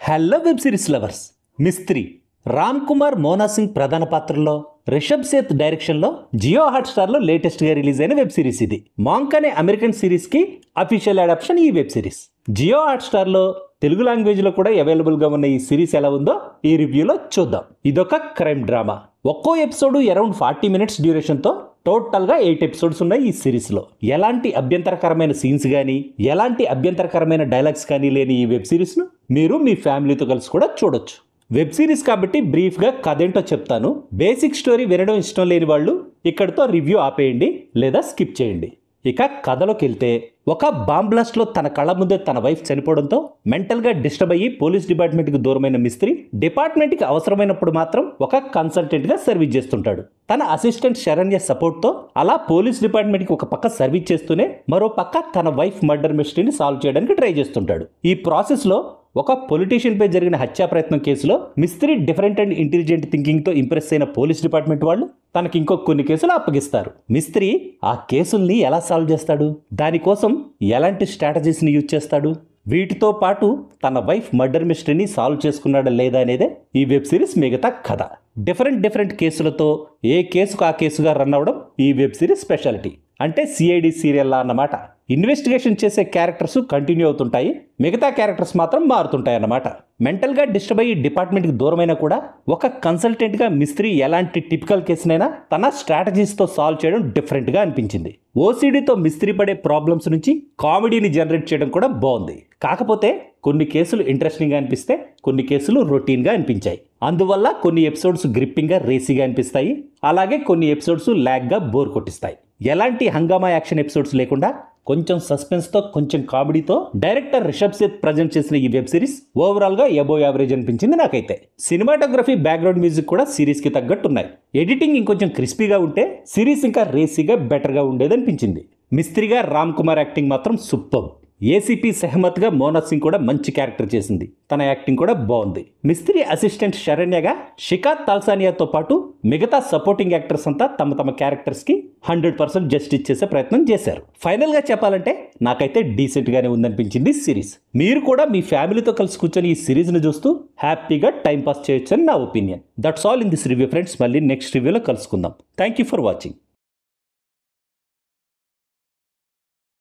Hello web series lovers. Mistry Ram Kumar Mona Singh ప్రధాన పాత్రలో, Rishabh Seth డైరెక్షన్లో జియో హాట్స్టార్లో లేటెస్ట్గా రిలీజ్ అయిన వెబ్ సిరీస్ ఇది. మాంక్ అనే అమెరికన్ సిరీస్కి అఫీషియల్ అడాప్షన్ ఈ వెబ్ సిరీస్. జియో హాట్స్టార్లో తెలుగు లాంగ్వేజ్లో కూడా అవైలబుల్గా ఉన్న ఈ సిరీస్ ఎలా ఉందో ఈ రివ్యూలో చూద్దాం. ఇదొక క్రైమ్ డ్రామా. ఒక్కో ఎపిసోడ్ అరౌండ్ 40 minutes డ్యూరేషన్తో టోటల్గా 8 episodes ఉన్నాయి ఈ సిరీస్లో. ఎలాంటి అభ్యంతరకరమైన సీన్స్ కానీ, ఎలాంటి అభ్యంతరకరమైన డైలాగ్స్ కానీ లేని ఈ వెబ్ సిరీస్ను మీరు మీ ఫ్యామిలీతో కలిసి కూడా చూడొచ్చు. వెబ్ సిరీస్ కాబట్టి బ్రీఫ్గా కథ ఏంటో చెప్తాను. బేసిక్ స్టోరీ వినడం ఇష్టం లేని వాళ్ళు ఇక్కడితో రివ్యూ ఆపేయండి లేదా స్కిప్ చేయండి. ఇక కథలోకి వెళ్తే, ఒక బాంబ్ బ్లాస్ట్లో తన కళ్ళ ముందే తన వైఫ్ చనిపోవడంతో మెంటల్గా డిస్టర్బ్ అయ్యి పోలీస్ డిపార్ట్మెంట్కి దూరమైన మిస్త్రీ డిపార్ట్మెంట్కి అవసరమైనప్పుడు మాత్రం ఒక కన్సల్టెంట్గా సర్వీస్ చేస్తుంటాడు. తన అసిస్టెంట్ శరణ్య సపోర్ట్తో అలా పోలీస్ డిపార్ట్మెంట్కి ఒక పక్క సర్వీస్ చేస్తూనే మరో పక్క తన వైఫ్ మర్డర్ మిస్టరీని సాల్వ్ చేయడానికి ట్రై చేస్తుంటాడు. ఈ ప్రాసెస్లో ఒక పొలిటీషియన్పై జరిగిన హత్యా ప్రయత్నం కేసులో మిస్త్రీ డిఫరెంట్ అండ్ ఇంటెలిజెంట్ థింకింగ్తో ఇంప్రెస్ అయిన పోలీస్ డిపార్ట్మెంట్ వాళ్ళు తనకి ఇంకో కొన్ని కేసులు అప్పగిస్తారు. మిస్త్రీ ఆ కేసుల్ని ఎలా సాల్వ్ చేస్తాడు, దానికోసం ఎలాంటి స్ట్రాటజీస్ని యూజ్ చేస్తాడు, వీటితో పాటు తన వైఫ్ మర్డర్ మిస్టరీని సాల్వ్ చేసుకున్నాడా లేదా అనేదే ఈ వెబ్ సిరీస్ మిగతా కథ. డిఫరెంట్ కేసులతో ఏ కేసుకు ఆ కేసుగా రన్ అవ్వడం ఈ వెబ్ సిరీస్ స్పెషాలిటీ. అంటే సిఐడి సీరియల్లా అన్నమాట. ఇన్వెస్టిగేషన్ చేసే క్యారెక్టర్స్ కంటిన్యూ అవుతుంటాయి, మిగతా క్యారెక్టర్స్ మాత్రం మారుతుంటాయి అన్నమాట. మెంటల్గా డిస్టర్బ్ అయ్యి డిపార్ట్మెంట్కి దూరమైనా కూడా ఒక కన్సల్టెంట్గా మిస్త్రీ ఎలాంటి టిపికల్ కేసునైనా తన స్ట్రాటజీస్తో సాల్వ్ చేయడం డిఫరెంట్గా అనిపించింది. ఓసీడీతో మిస్త్రీ పడే ప్రాబ్లమ్స్ నుంచి కామెడీని జనరేట్ చేయడం కూడా బాగుంది. కాకపోతే కొన్ని కేసులు ఇంట్రెస్టింగ్గా అనిపిస్తే కొన్ని కేసులు రొటీన్గా అనిపించాయి. అందువల్ల కొన్ని ఎపిసోడ్స్ గ్రిప్పింగ్గా రేసీగా అనిపిస్తాయి, అలాగే కొన్ని ఎపిసోడ్స్ ల్యాగ్గా బోర్ కొట్టిస్తాయి. ఎలాంటి హంగామా యాక్షన్ ఎపిసోడ్స్ లేకుండా కొంచెం సస్పెన్స్తో కొంచెం కామెడీతో డైరెక్టర్ రిషబ్ సేత్ ప్రజెంట్ చేసిన ఈ వెబ్ సిరీస్ ఓవరాల్గా అబోవ్ యావరేజ్ అనిపించింది నాకైతే. సినిమాటోగ్రఫీ, బ్యాక్గ్రౌండ్ మ్యూజిక్ కూడా సిరీస్కి తగ్గట్టు ఉన్నాయి. ఎడిటింగ్ ఇంకొంచెం క్రిస్పీగా ఉంటే సిరీస్ ఇంకా రేసీగా బెటర్గా ఉండేదనిపించింది. మిస్త్రీగా రామ్ కుమార్ యాక్టింగ్ మాత్రం సూపర్. ఏసీపీ సెహమత్గా మోనా సింగ్ కూడా మంచి క్యారెక్టర్ చేసింది, తన యాక్టింగ్ కూడా బాగుంది. మిస్త్రీ అసిస్టెంట్ శరణ్యగా షికాత్ తాల్సానియాతో పాటు మిగతా సపోర్టింగ్ యాక్టర్స్ అంతా తమ క్యారెక్టర్స్కి 100% జస్టిస్ చేసే ప్రయత్నం చేశారు. ఫైనల్గా చెప్పాలంటే నాకైతే డీసెంట్గానే ఉందనిపించింది సిరీస్. మీరు కూడా మీ ఫ్యామిలీతో కలిసి కూర్చొని ఈ సిరీస్ని చూస్తూ హ్యాపీగా టైం పాస్ చేయొచ్చు అని నా opinion. That's all in this review friends. మళ్ళీ నెక్స్ట్ రివ్యూలో కలుసుకుందాం. Thank you for watching.